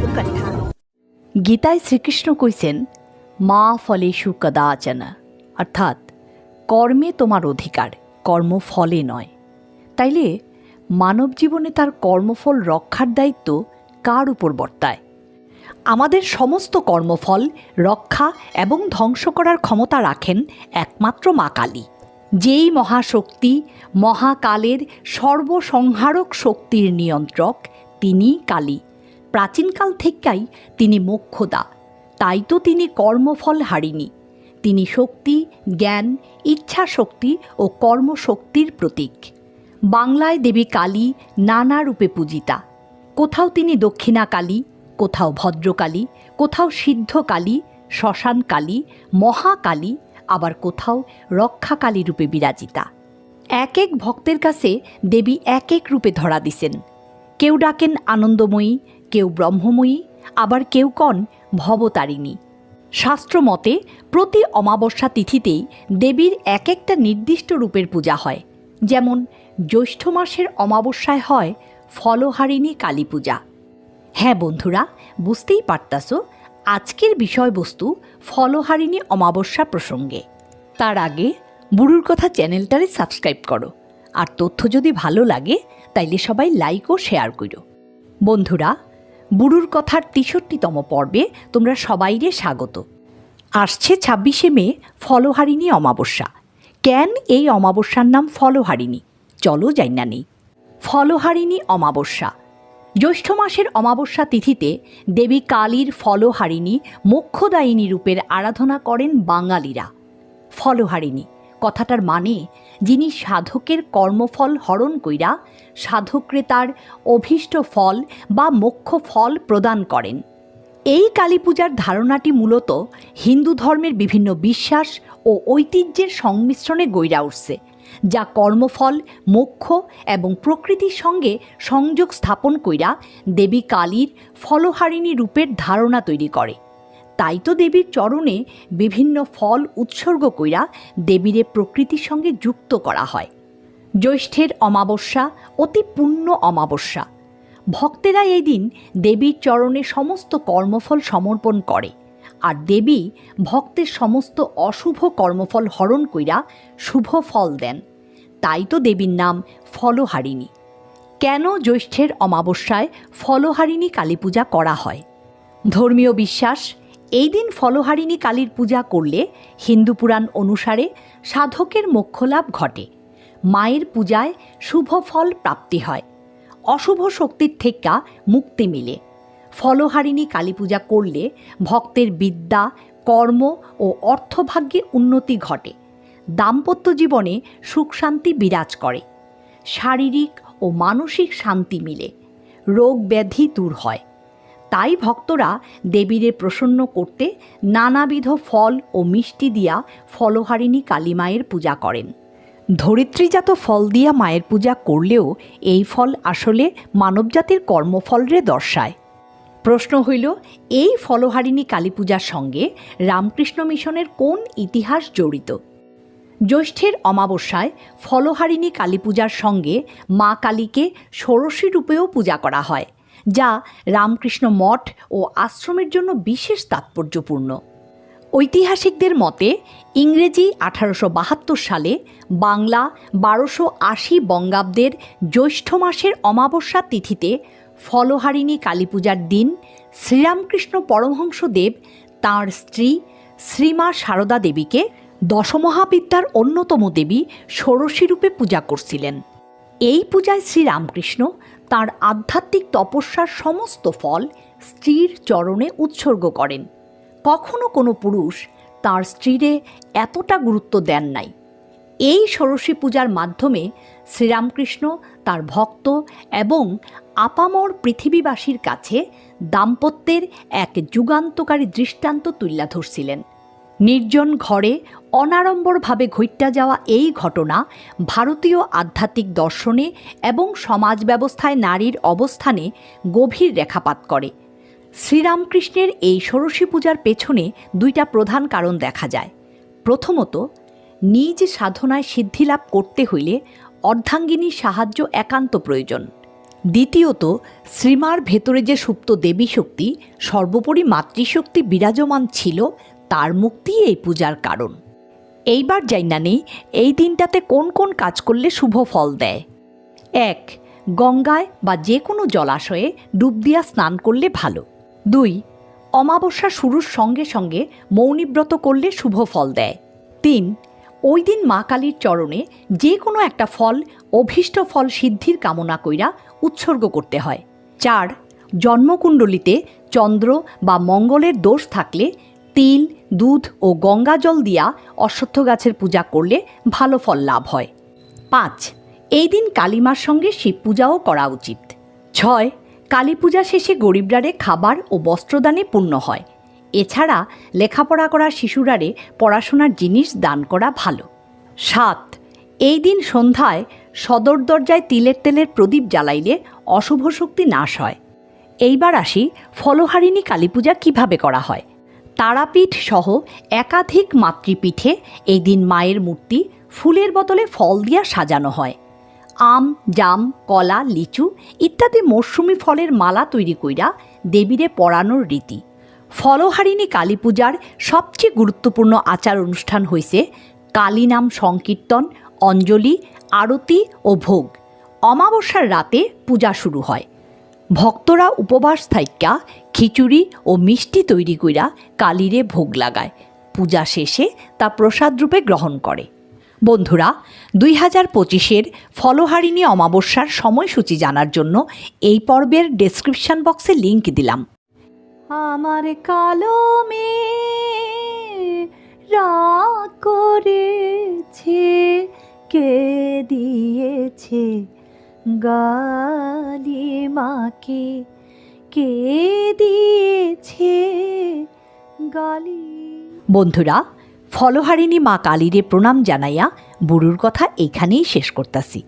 कथा। গীতায় শ্রীকৃষ্ণ কইছেন মা ফলেষু কদাচন, অর্থাৎ কর্মে তোমার অধিকার, কর্মফলে নয়। তাইলে মানব জীবনে তার কর্মফল রক্ষার দায়িত্ব কার উপর বর্তায়? আমাদের সমস্ত কর্মফল রক্ষা এবং ধ্বংস করার ক্ষমতা রাখেন একমাত্র মা কালী। যেই মহাশক্তি, মহাকালের সর্বসংহারক শক্তির নিয়ন্ত্রক, তিনিই কালী। প্রাচীনকাল থেকেই তিনি মোক্ষদা, তাই তো তিনি কর্মফল হারিনি। তিনি শক্তি, জ্ঞান, ইচ্ছা শক্তি ও কর্মশক্তির প্রতীক। বাংলায় দেবী কালী নানা রূপে পূজিতা। কোথাও তিনি দক্ষিণা কালী, কোথাও ভদ্রকালী, কোথাও সিদ্ধকালী, শ্মশান কালী, মহাকালী, আবার কোথাও রক্ষাকালী রূপে বিরাজিতা। এক এক ভক্তের কাছে দেবী এক এক রূপে ধরা দিছেন। কেউ ডাকেন আনন্দময়ী, কেউ ব্রহ্মময়ী, আবার কেউ কন ভবতারিণী। শাস্ত্রমতে প্রতি অমাবস্যা তিথিতেই দেবীর এক একটা নির্দিষ্ট রূপের পূজা হয়। যেমন জ্যৈষ্ঠ মাসের অমাবস্যায় হয় ফলহারিণী কালী পূজা। হ্যাঁ বন্ধুরা, বুঝতেই পারতাছো আজকের বিষয়বস্তু ফলহারিণী অমাবস্যা প্রসঙ্গে। তার আগে বুড়ুর কথা চ্যানেলটারে সাবস্ক্রাইব করো, আর তথ্য যদি ভালো লাগে তাইলে সবাই লাইক ও শেয়ার করো। বন্ধুরা, বুড়ুর কথার ৬৩তম পর্বে তোমরা সবাইরে স্বাগত। আসছে ২৬শে মে ফলহারিণী অমাবস্যা। কেন এই অমাবস্যার নাম ফলহারিণী? চলো জাইনা নেই। ফলহারিণী অমাবস্যা জ্যৈষ্ঠ মাসের অমাবস্যা তিথিতে দেবী কালীর ফলহারিণী মোক্ষদায়িনী রূপের আরাধনা করেন বাঙালিরা। ফলহারিণী কথাটার মানে যিনি সাধকের কর্মফল হরণ কইরা সাধকরে তার অভীষ্ট ফল বা মোক্ষ ফল প্রদান করেন। এই কালী পূজার ধারণাটি মূলত হিন্দু ধর্মের বিভিন্ন বিশ্বাস ও ঐতিহ্যের সংমিশ্রণে গইরা উঠছে, যা কর্মফল, মোক্ষ এবং প্রকৃতির সঙ্গে সংযোগ স্থাপন কইরা দেবী কালীর ফলহারিণী রূপের ধারণা তৈরি করে। তাই তো দেবীর চরণে বিভিন্ন ফল উৎসর্গ কইরা দেবীরে প্রকৃতির সঙ্গে যুক্ত করা হয়। জ্যৈষ্ঠের অমাবস্যা অতি পুণ্য অমাবস্যা। ভক্তেরা এই দিন দেবীর চরণে সমস্ত কর্মফল সমর্পণ করে, আর দেবী ভক্তের সমস্ত অশুভ কর্মফল হরণ কইরা শুভ ফল দেন। তাই তো দেবীর নাম ফলহারিণী। কেন জ্যৈষ্ঠের অমাবস্যায় ফলহারিণী কালী পূজা করা হয়? ধর্মীয় বিশ্বাস, এই দিন ফলহারিণী কালীর পূজা করলে হিন্দু পুরাণ অনুসারে সাধকের মোক্ষলাভ ঘটে, মায়ের পূজায় শুভ ফল প্রাপ্তি হয়, অশুভ শক্তির থেকে মুক্তি মিলে। ফলহারিণী কালী পূজা করলে ভক্তের বিদ্যা, কর্ম ও অর্থভাগ্যে উন্নতি ঘটে, দাম্পত্য জীবনে সুখ শান্তি বিরাজ করে, শারীরিক ও মানসিক শান্তি মিলে, রোগ ব্যাধি দূর হয়। তাই ভক্তরা দেবীরে প্রসন্ন করতে নানাবিধ ফল ও মিষ্টি দিয়া ফলহারিণী কালী মায়ের পূজা করেন। ধরিত্রীজাত ফল দিয়া মায়ের পূজা করলেও এই ফল আসলে মানবজাতির কর্মফলরে দর্শায়। প্রশ্ন হইল, এই ফলহারিণী কালী পূজার সঙ্গে রামকৃষ্ণ মিশনের কোন ইতিহাস জড়িত? জ্যৈষ্ঠের অমাবস্যায় ফলহারিণী কালী পূজার সঙ্গে মা কালীকে ষোড়শী রূপেও পূজা করা হয়, যা রামকৃষ্ণ মঠ ও আশ্রমের জন্য বিশেষ তাৎপর্যপূর্ণ। ঐতিহাসিকদের মতে ইংরেজি ১৮৭২ সালে, বাংলা ১২৮০ বঙ্গাব্দের জ্যৈষ্ঠ মাসের অমাবস্যা তিথিতে ফলহারিণী কালী পূজার দিন শ্রীরামকৃষ্ণ পরমহংসদেব তাঁর স্ত্রী শ্রীমা সারদা দেবীকে দশমহাবিদ্যার অন্যতম দেবী ষোড়শী রূপে পূজা করছিলেন। এই পূজায় শ্রীরামকৃষ্ণ তাঁর আধ্যাত্মিক তপস্যার সমস্ত ফল স্ত্রীর চরণে উৎসর্গ করেন। কখনো কোনো পুরুষ তাঁর স্ত্রীরে এতটা গুরুত্ব দেন নাই। এই ষোড়শী পূজার মাধ্যমে শ্রীরামকৃষ্ণ তার ভক্ত এবং আপামর পৃথিবীবাসীর কাছে দাম্পত্যের এক যুগান্তকারী দৃষ্টান্ত তুলে ধরছিলেন। নির্জন ঘরে অনাড়ম্বরভাবে ঘইট্টা যাওয়া এই ঘটনা ভারতীয় আধ্যাত্মিক দর্শনে এবং সমাজ ব্যবস্থায় নারীর অবস্থানে গভীর রেখাপাত করে। শ্রীরামকৃষ্ণের এই ষোড়শী পূজার পেছনে দুইটা প্রধান কারণ দেখা যায়। প্রথমত, নিজ সাধনায় সিদ্ধিলাভ করতে হইলে অর্ধাঙ্গিনীর সাহায্য একান্ত প্রয়োজন। দ্বিতীয়ত, শ্রীমার ভেতরে যে সুপ্ত দেবী শক্তি, সর্বোপরি মাতৃশক্তি বিরাজমান ছিল, তার মুক্তি এই পূজার কারণ। এইবার জাইনা নেই এই দিনটাতে কোন কোন কাজ করলে শুভ ফল দেয়। 1. গঙ্গায় বা যে কোনো জলাশয়ে ডুব দিয়া স্নান করলে ভালো। 2. অমাবস্যা শুরুর সঙ্গে সঙ্গে মৌনীব্রত করলে শুভ ফল দেয়। 3. ওই দিন মা কালীর চরণে যে কোনো একটা ফল, অভীষ্ট ফল সিদ্ধির কামনা কইরা উৎসর্গ করতে হয়। 4. জন্মকুণ্ডলিতে চন্দ্র বা মঙ্গলের দোষ থাকলে তিল, দুধ ও গঙ্গা জল দিয়া অশ্বত্থ গাছের পূজা করলে ভালো ফল লাভ হয়। 5. এই দিন কালীমার সঙ্গে শিব পূজাও করা উচিত। 6. কালী পূজা শেষে গরিবরারে খাবার ও বস্ত্রদানে পুণ্য হয়। এছাড়া লেখাপড়া করা শিশুরারে পড়াশোনার জিনিস দান করা ভালো। 7. এই দিন সন্ধ্যায় সদর দরজায় তিলের তেলের প্রদীপ জ্বালাইলে অশুভ শক্তি নাশ হয়। এইবার আসি ফলহারিণী কালী পূজা কীভাবে করা হয়। তারাপীঠ সহ একাধিক মাতৃপীঠে এই দিন মায়ের মূর্তি ফুলের বদলে ফল দিয়া সাজানো হয়। আম, জাম, কলা, লিচু ইত্যাদি মরশুমি ফলের মালা তৈরি কইরা দেবীরে পরানোর রীতি। ফলহারিণী কালী পূজার সবচেয়ে গুরুত্বপূর্ণ আচার অনুষ্ঠান হইছে কালী নাম সংকীর্তন, অঞ্জলি, আরতি ও ভোগ। অমাবস্যার রাতে পূজা শুরু হয়। ভক্তরা উপবাস থাইক্যা খিচুড়ি ও মিষ্টি তৈরি কইরা কালীরে ভোগ লাগায়। পূজা শেষে তা প্রসাদ রূপে গ্রহণ করে। বন্ধুরা, 2025-এর ফলহারিণী অমাবস্যার সময়সূচি জানার জন্য এই পর্বের ডেসক্রিপশন বক্সে লিংক দিলাম। আমার কালমে রাগ করেছে, কে দিয়েছে গালি মাকে, কে দিয়েছে গালি। বন্ধুরা, ফলহারিণী মা কালীরে প্রণাম জানাইয়া বুড়ুর কথা এইখানেই শেষ করতাছি।